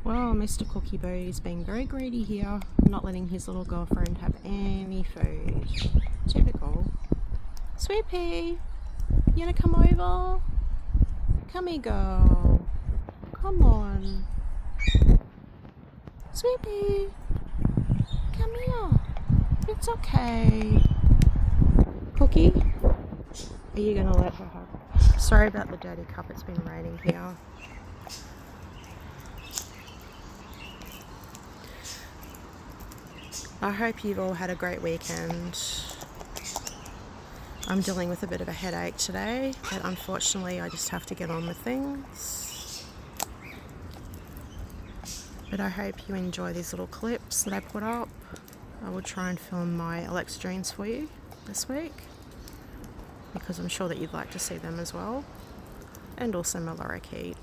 Well, Mr. Cookie Boo is being very greedy here, not letting his little girlfriend have any food. Typical. Sweetpea, you wanna come over? Come here, girl. Come on. Sweetpea, come here. It's okay. Cookie, are you gonna let her have? Sorry about the dirty cup, it's been raining here. I hope you've all had a great weekend. I'm dealing with a bit of a headache today, but unfortunately I just have to get on with things. But I hope you enjoy these little clips that I put up. I will try and film my Alexa dreams for you this week, because I'm sure that you'd like to see them as well, and also my lorikeet.